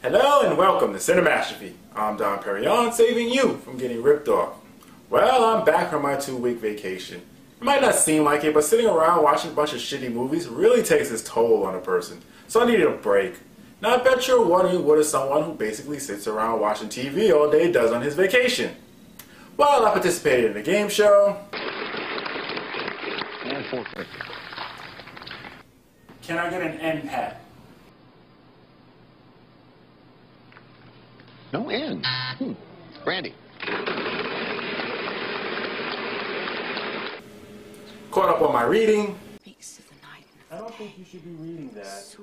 Hello and welcome to Cinematography. I'm Don Perignon, saving you from getting ripped off. Well, I'm back from my 2-week vacation. It might not seem like it, but sitting around watching a bunch of shitty movies really takes its toll on a person. So I needed a break. Now I bet you're wondering what is someone who basically sits around watching TV all day does on his vacation. Well, I participated in a game show. And 450. Can I get an end pat? No end. Brandy. Caught up on my reading. Weeks of the night. I don't think you should be reading that.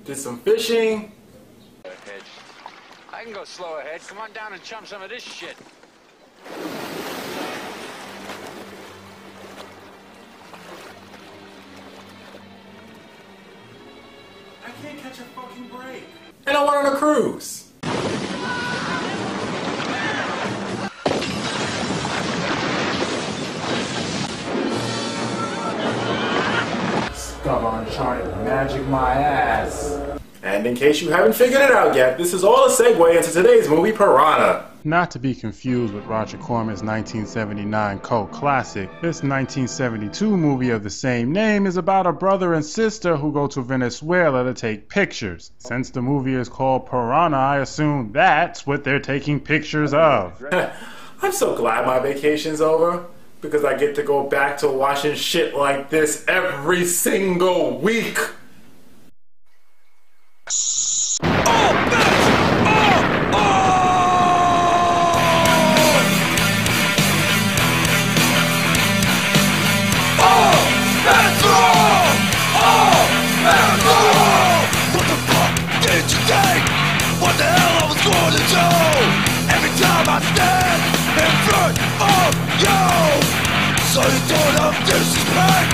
Did some fishing. I can go slow ahead. Come on down and chum some of this shit. I can't catch a fucking break. And I went on a cruise. Stuck on trying to magic my ass. And in case you haven't figured it out yet, this is all a segue into today's movie, Piranha. Not to be confused with Roger Corman's 1979 cult classic, this 1972 movie of the same name is about a brother and sister who go to Venezuela to take pictures. Since the movie is called Piranha, I assume that's what they're taking pictures of. I'm so glad my vacation's over, because I get to go back to watching shit like this every single week. What the hell I was going to do? Every time I stand in front of you. So you don't have disrespect.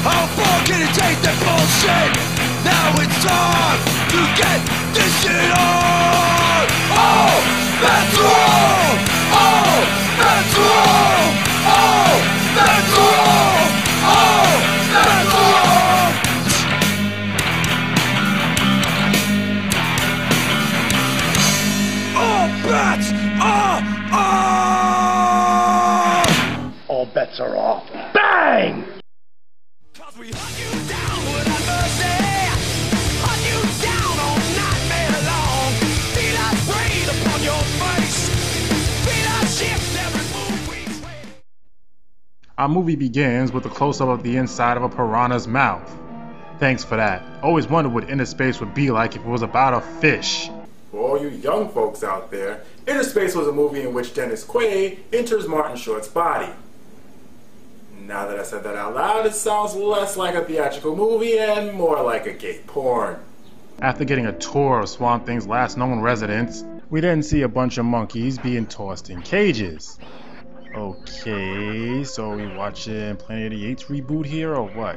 How far can you take that bullshit? Now it's time to get this shit on. Oh, that's wrong. Oh, that's wrong. Oh, that's wrong. Oh, that's wrong. All bets are off. Bang! Cause we hunt you down without mercy. Hunt you down all nightmare long. Feel us breathe upon your face. Feel us shift every move we trade. Our movie begins with a close-up of the inside of a piranha's mouth. Thanks for that. Always wondered what inner space would be like if it was about a fish. For all you young folks out there, Inner Space was a movie in which Dennis Quaid enters Martin Short's body. Now that I said that out loud, it sounds less like a theatrical movie and more like a gay porn. After getting a tour of Swamp Thing's last known residence, we then see a bunch of monkeys being tossed in cages. Okay, so we watching Planet of the Apes reboot here or what?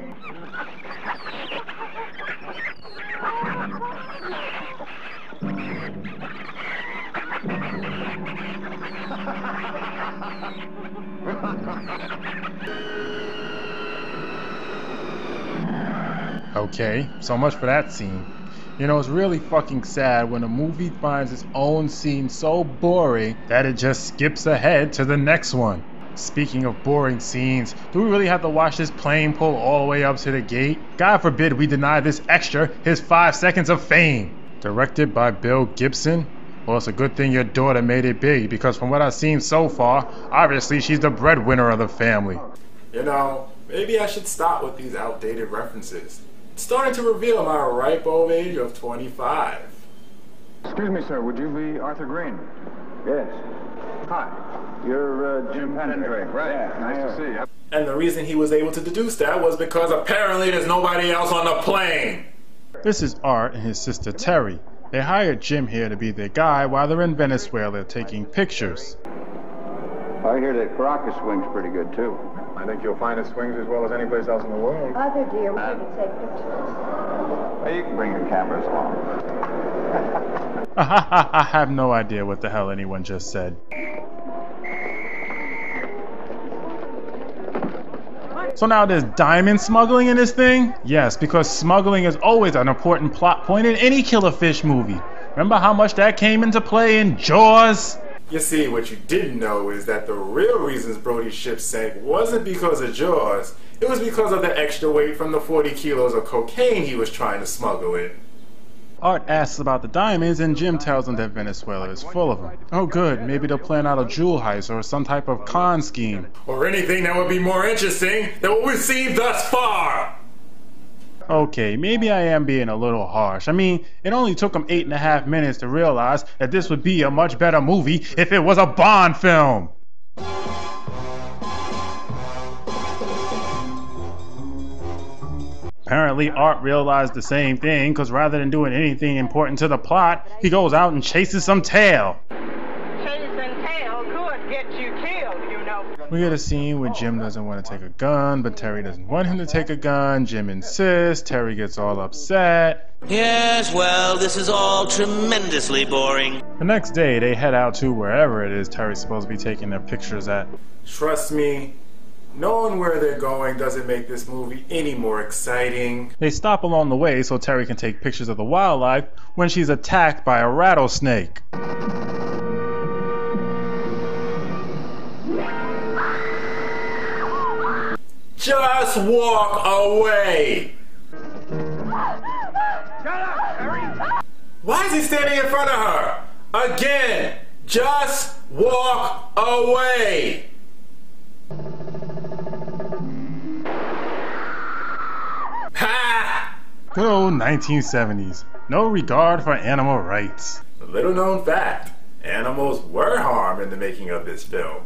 Okay, so much for that scene. You know, it's really fucking sad when a movie finds its own scene so boring that it just skips ahead to the next one. Speaking of boring scenes, do we really have to watch this plane pull all the way up to the gate? God forbid we deny this extra his 5 seconds of fame. Directed by Bill Gibson? Well, it's a good thing your daughter made it big, because from what I've seen so far, obviously she's the breadwinner of the family. You know, maybe I should stop with these outdated references. It's starting to reveal my ripe old age of 25. Excuse me, sir. Would you be Arthur Green? Yes. Hi. You're Jim Pendrake, right? Yeah, Nice to see you. And the reason he was able to deduce that was because apparently there's nobody else on the plane. This is Art and his sister Terry. They hired Jim here to be their guide while they're in Venezuela taking pictures. I hear that Caracas swings pretty good, too. I think you'll find it swings as well as any place else in the world. Arthur, dear, we can take pictures. Well, you can bring your cameras along. I have no idea what the hell anyone just said. So now there's diamond smuggling in this thing? Yes, because smuggling is always an important plot point in any killer fish movie. Remember how much that came into play in Jaws? You see, what you didn't know is that the real reasons Brody's ship sank wasn't because of Jaws. It was because of the extra weight from the 40 kilos of cocaine he was trying to smuggle in. Art asks about the diamonds and Jim tells him that Venezuela is full of them. Oh good, maybe they'll plan out a jewel heist or some type of con scheme. Or anything that would be more interesting than what we've seen thus far! Okay, maybe I am being a little harsh. I mean, it only took them 8.5 minutes to realize that this would be a much better movie if it was a Bond film. Apparently, Art realized the same thing, because rather than doing anything important to the plot, he goes out and chases some tail. Chasing tail could get you killed, you know. We get a scene where Jim doesn't want to take a gun, but Terry doesn't want him to take a gun. Jim insists. Terry gets all upset. Yes, well, this is all tremendously boring. The next day, they head out to wherever it is Terry's supposed to be taking their pictures at. Trust me, knowing where they're going doesn't make this movie any more exciting. They stop along the way so Terry can take pictures of the wildlife when she's attacked by a rattlesnake. Just walk away! Shut up, Harry! Why is he standing in front of her? Again! Just walk away! Ha! Good old 1970s. No regard for animal rights. A little known fact, animals were harmed in the making of this film.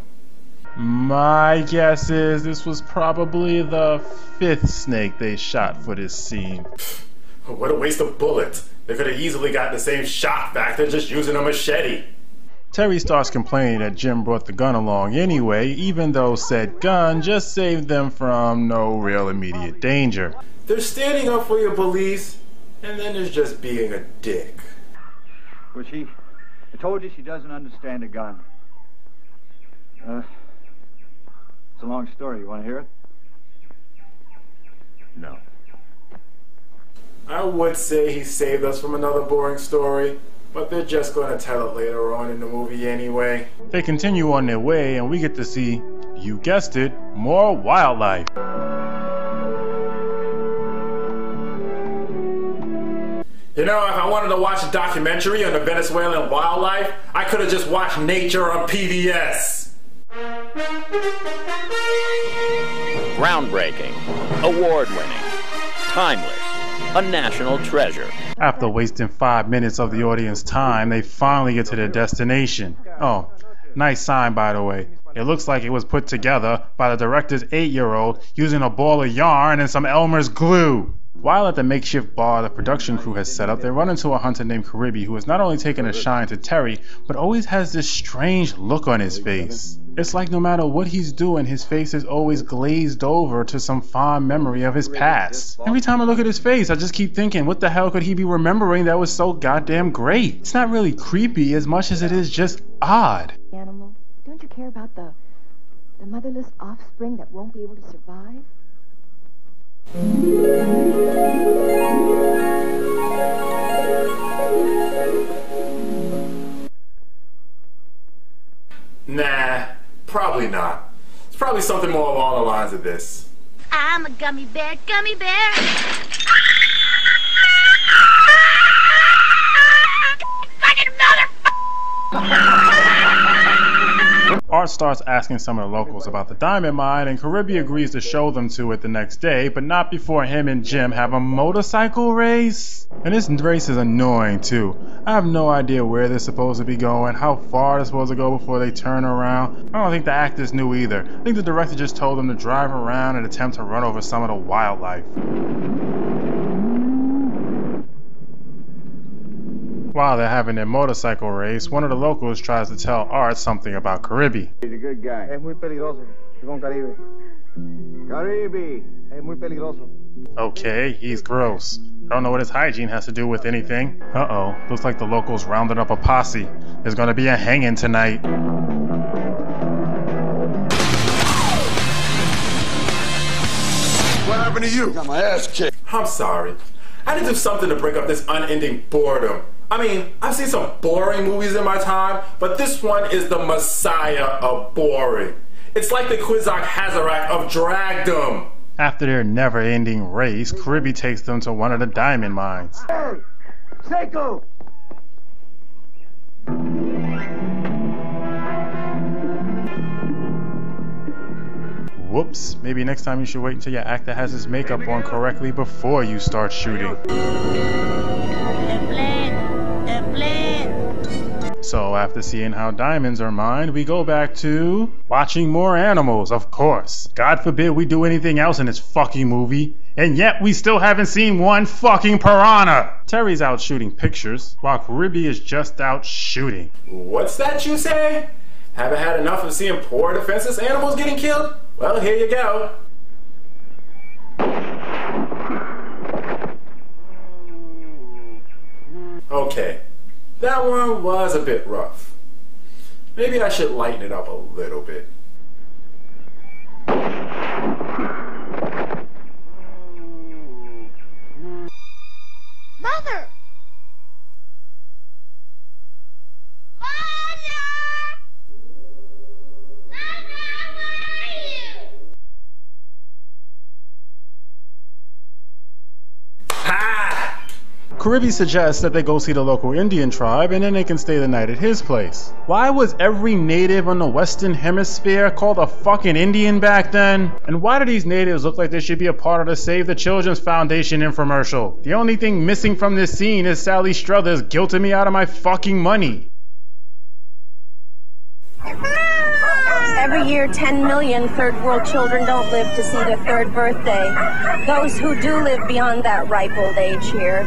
My guess is this was probably the 5th snake they shot for this scene. What a waste of bullets. They could have easily got the same shot factor just using a machete. Terry starts complaining that Jim brought the gun along anyway, even though said gun just saved them from no real immediate danger. There's standing up for your beliefs, and then there's just being a dick. Well, I told you she doesn't understand a gun. It's a long story. You want to hear it? No. I would say he saved us from another boring story, but they're just going to tell it later on in the movie anyway. They continue on their way and we get to see, you guessed it, more wildlife. You know, if I wanted to watch a documentary on the Venezuelan wildlife, I could have just watched Nature on PBS. Groundbreaking, award-winning, timeless, a national treasure. After wasting 5 minutes of the audience time, they finally get to their destination. Oh, nice sign by the way. It looks like it was put together by the director's 8-year-old using a ball of yarn and some Elmer's glue. While at the makeshift bar the production crew has set up, they run into a hunter named Caribbean who has not only taken a shine to Terry, but always has this strange look on his face. It's like no matter what he's doing, his face is always glazed over to some fond memory of his past. Every time I look at his face, I just keep thinking, what the hell could he be remembering that was so goddamn great? It's not really creepy as much as it is just odd. Animal, don't you care about the motherless offspring that won't be able to survive? Nah, probably not. It's probably something more along the lines of this. I'm a gummy bear, gummy bear. Fucking Art starts asking some of the locals about the diamond mine, and Caribbean agrees to show them to it the next day, but not before him and Jim have a motorcycle race. And this race is annoying too. I have no idea where they're supposed to be going, how far they're supposed to go before they turn around. I don't think the actors knew either. I think the director just told them to drive around and attempt to run over some of the wildlife. While they're having their motorcycle race, one of the locals tries to tell Art something about Caribbean. He's a good guy. Es muy peligroso. Con Caribe. Caribe. Es muy peligroso. Okay, he's gross. I don't know what his hygiene has to do with anything. Uh-oh, looks like the locals rounded up a posse. There's gonna be a hanging tonight. happened to you? Got my ass kicked. I'm sorry. I had to do something to break up this unending boredom. I mean, I've seen some boring movies in my time, but this one is the messiah of boring. It's like the Kwisatz Haderach of dragdom. After their never-ending race, Caribby takes them to one of the diamond mines. Hey! Seiko! Whoops, maybe next time you should wait until your actor has his makeup on correctly before you start shooting. So after seeing how diamonds are mined, we go back to watching more animals, of course. God forbid we do anything else in this fucking movie, and yet we still haven't seen one fucking piranha! Terry's out shooting pictures, while Caribby is just out shooting. What's that you say? Haven't had enough of seeing poor defenseless animals getting killed? Well, here you go. Okay, that one was a bit rough. Maybe I should lighten it up a little bit. Mother! Caribby suggests that they go see the local Indian tribe and then they can stay the night at his place. Why was every native on the Western Hemisphere called a fucking Indian back then? And why do these natives look like they should be a part of the Save the Children's Foundation infomercial? The only thing missing from this scene is Sally Struthers guilting me out of my fucking money. Every year, 10 million third world children don't live to see their third birthday. Those who do live beyond that ripe old age here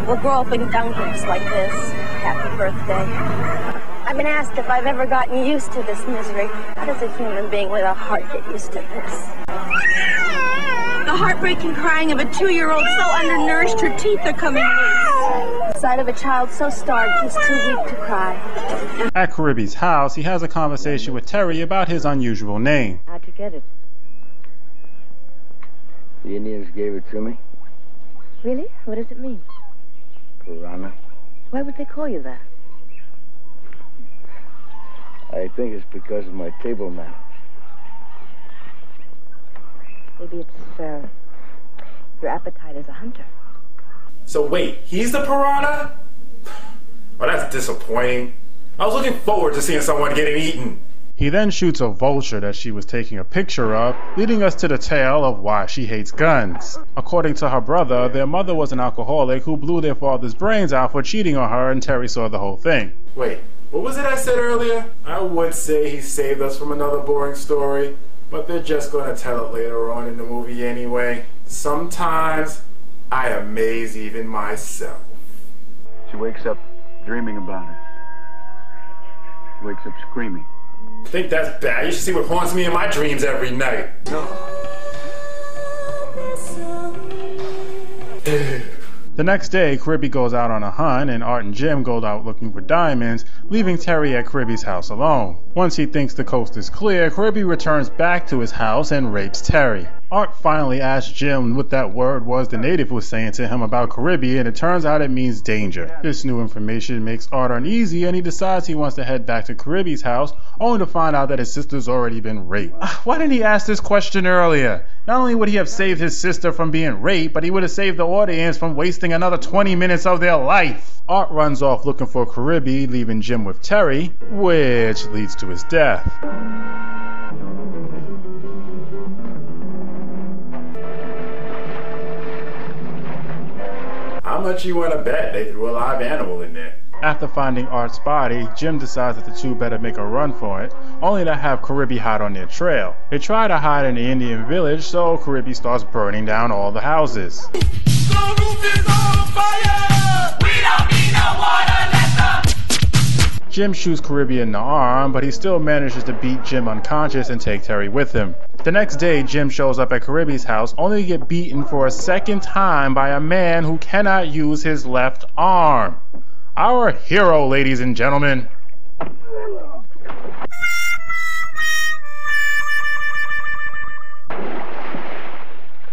will grow up in dung heaps like this. Happy birthday. I've been asked if I've ever gotten used to this misery. How does a human being with a heart get used to this? The heartbreaking crying of a 2-year-old so undernourished her teeth are coming loose. The sight of a child so starved he's too weak to cry. At Caribby's house, he has a conversation with Terry about his unusual name. How'd you get it? The Indians gave it to me. Really? What does it mean? Piranha. Why would they call you that? I think it's because of my table manners. Maybe it's, your appetite as a hunter. So wait, he's the piranha? Well, that's disappointing. I was looking forward to seeing someone getting eaten. He then shoots a vulture that she was taking a picture of, leading us to the tale of why she hates guns. According to her brother, their mother was an alcoholic who blew their father's brains out for cheating on her, and Terry saw the whole thing. Wait, what was it I said earlier? I would say he saved us from another boring story, but they're just going to tell it later on in the movie anyway. Sometimes I amaze even myself. She wakes up dreaming about it. She wakes up screaming. Think that's bad? You should see what haunts me in my dreams every night. The next day, Caribby goes out on a hunt, and Art and Jim go out looking for diamonds, leaving Terry at Caribby's house alone. Once he thinks the coast is clear, Caribby returns back to his house and rapes Terry. Art finally asks Jim what that word was the native was saying to him about Caribby, and it turns out it means danger. This new information makes Art uneasy, and he decides he wants to head back to Caribby's house, only to find out that his sister's already been raped. Why didn't he ask this question earlier? Not only would he have saved his sister from being raped, but he would have saved the audience from wasting another 20 minutes of their life. Art runs off looking for Caribby, leaving Jim with Terry, which leads to his death. How much you want to bet they threw a live animal in there? After finding Art's body, Jim decides that the two better make a run for it, only to have Caribby hide on their trail. They try to hide in the Indian village, so Caribby starts burning down all the houses. The roof is on fire! We don't need no water, let the... Jim shoots Caribby in the arm, but he still manages to beat Jim unconscious and take Terry with him. The next day, Jim shows up at Caribby's house only to get beaten for a second time by a man who cannot use his left arm. Our hero, ladies and gentlemen.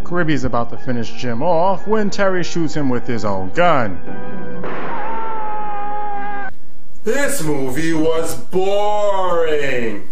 Caribbe's about to finish Jim off when Terry shoots him with his own gun. This movie was boring.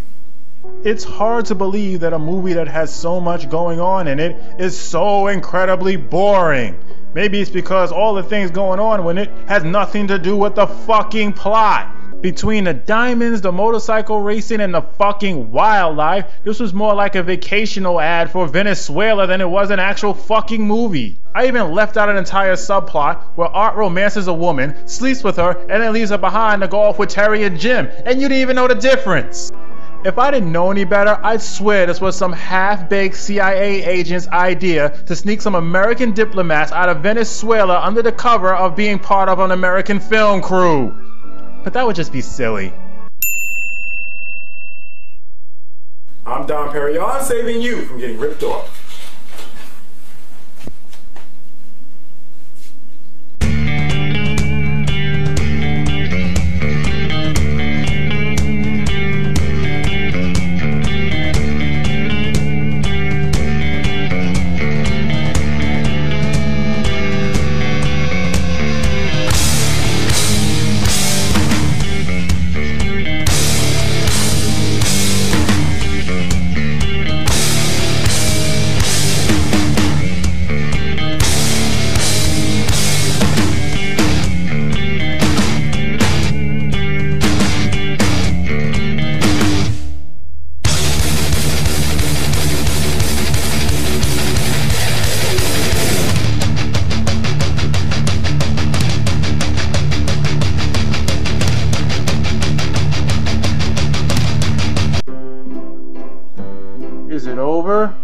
It's hard to believe that a movie that has so much going on in it is so incredibly boring. Maybe it's because all the things going on in it has nothing to do with the fucking plot. Between the diamonds, the motorcycle racing, and the fucking wildlife, this was more like a vacational ad for Venezuela than it was an actual fucking movie. I even left out an entire subplot where Art romances a woman, sleeps with her, and then leaves her behind to go off with Terry and Jim, and you didn't even know the difference. If I didn't know any better, I'd swear this was some half-baked CIA agent's idea to sneak some American diplomats out of Venezuela under the cover of being part of an American film crew. But that would just be silly. I'm Don Perignon, saving you from getting ripped off. Is it over?